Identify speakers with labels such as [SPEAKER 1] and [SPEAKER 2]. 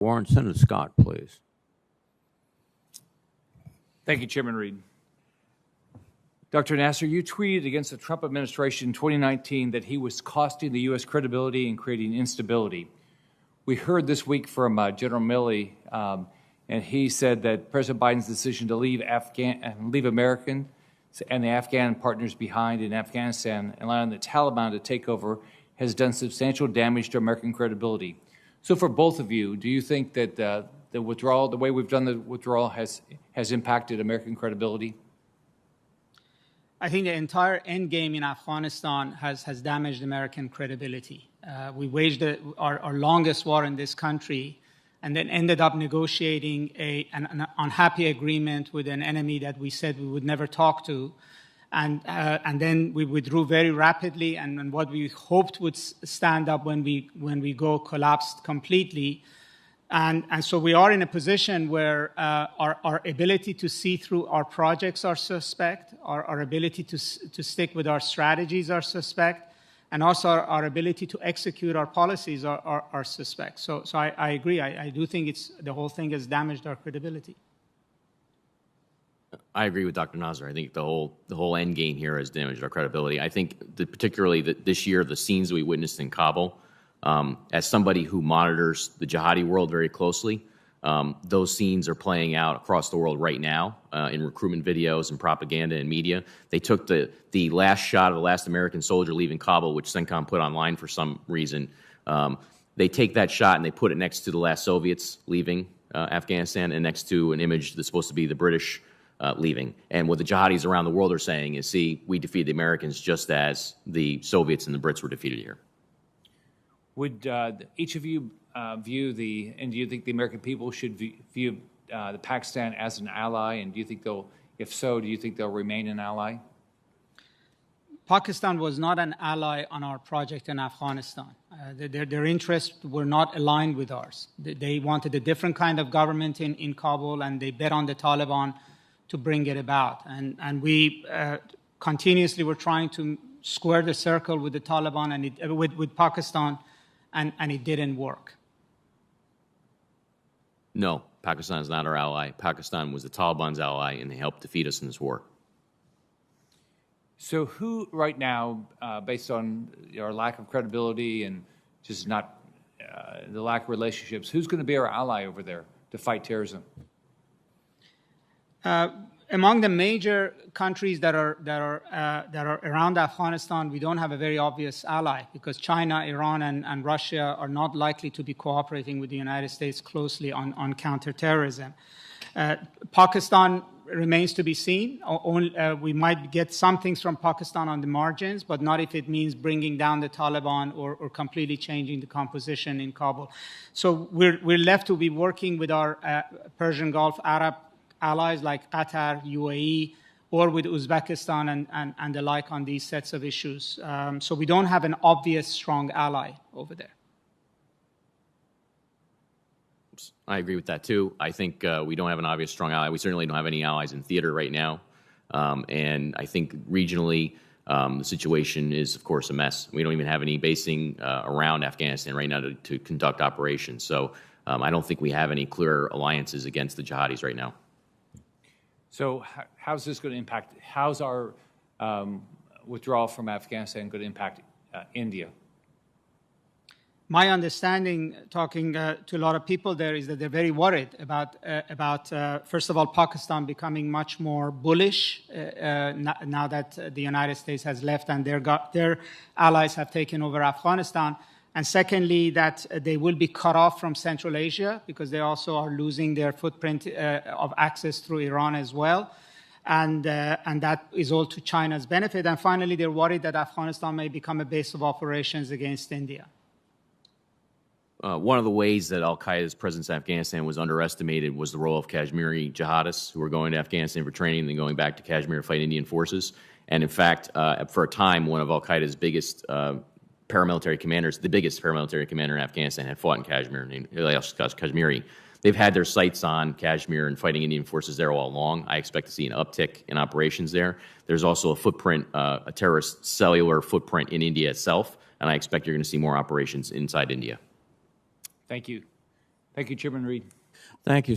[SPEAKER 1] Warren, Senator Scott, please.
[SPEAKER 2] Thank you, Chairman Reed. Dr. Nasser, you tweeted against the Trump administration in 2019 that he was costing the U.S. credibility and creating instability. We heard this week from General Milley, and he said that President Biden's decision to leave Americans and the Afghan partners behind in Afghanistan and allowing the Taliban to take over has done substantial damage to American credibility. So for both of you, do you think that the withdrawal, the way we've done the withdrawal, has impacted American credibility?
[SPEAKER 3] I think the entire endgame in Afghanistan has damaged American credibility. We waged our longest war in this country and then ended up negotiating an unhappy agreement with an enemy that we said we would never talk to. And then we withdrew very rapidly, and what we hoped would stand up when we go collapsed completely. And so we are in a position where our ability to see through our projects are suspect, our ability to stick with our strategies are suspect, and also our ability to execute our policies are suspect. So I agree. I do think the whole thing has damaged our credibility.
[SPEAKER 4] I agree with Dr. Nasser. I think the whole end game here has damaged our credibility. I think particularly this year, the scenes that we witnessed in Kabul, as somebody who monitors the jihadi world very closely, those scenes are playing out across the world right now in recruitment videos and propaganda and media. They took the last shot of the last American soldier leaving Kabul, which CENTCOM put online for some reason. They take that shot and they put it next to the last Soviets leaving Afghanistan and next to an image that's supposed to be the British leaving. And what the jihadis around the world are saying is, see, we defeated the Americans just as the Soviets and the Brits were defeated here.
[SPEAKER 2] Would each of you and do you think the American people should view the Pakistan as an ally? And do you think if so, do you think they'll remain an ally?
[SPEAKER 3] Pakistan was not an ally on our project in Afghanistan. Their interests were not aligned with ours. They wanted a different kind of government in Kabul, and they bet on the Taliban to bring it about. And we continuously were trying to square the circle with the Taliban and with Pakistan, and it didn't work.
[SPEAKER 4] No, Pakistan is not our ally. Pakistan was the Taliban's ally, and they helped defeat us in this war.
[SPEAKER 2] So who right now, based on our lack of credibility and just not the lack of relationships, who's going to be our ally over there to fight terrorism?
[SPEAKER 3] Among the major countries that are around Afghanistan, we don't have a very obvious ally because China, Iran, and Russia are not likely to be cooperating with the United States closely on counterterrorism. Pakistan remains to be seen. We might get some things from Pakistan on the margins, but not if it means bringing down the Taliban or completely changing the composition in Kabul. So we're left to be working with our Persian Gulf Arab allies like Qatar, UAE, or with Uzbekistan and the like on these sets of issues. So we don't have an obvious strong ally over there.
[SPEAKER 4] I agree with that, too. I think we don't have an obvious strong ally. We certainly don't have any allies in theater right now. And I think regionally, the situation is, of course, a mess. We don't even have any basing around Afghanistan right now to conduct operations. So I don't think we have any clear alliances against the jihadis right now.
[SPEAKER 2] So how's this going to impact, how's our withdrawal from Afghanistan going to impact India?
[SPEAKER 3] My understanding, talking to a lot of people there, is that they're very worried about first of all, Pakistan becoming much more bullish now that the United States has left and their allies have taken over Afghanistan. And secondly, that they will be cut off from Central Asia because they also are losing their footprint of access through Iran as well. And that is all to China's benefit. And finally, they're worried that Afghanistan may become a base of operations against India.
[SPEAKER 4] One of the ways that al-Qaeda's presence in Afghanistan was underestimated was the role of Kashmiri jihadists who were going to Afghanistan for training and then going back to Kashmir to fight Indian forces. And in fact, for a time, one of al-Qaeda's biggest paramilitary commanders, the biggest paramilitary commander in Afghanistan, had fought in Kashmir, named Ilyas Kashmiri. They've had their sights on Kashmir and fighting Indian forces there all along. I expect to see an uptick in operations there. There's also a footprint, a terrorist cellular footprint in India itself, and I expect you're going to see more operations inside India.
[SPEAKER 2] Thank you. Thank you, Chairman Reed.
[SPEAKER 1] Thank you,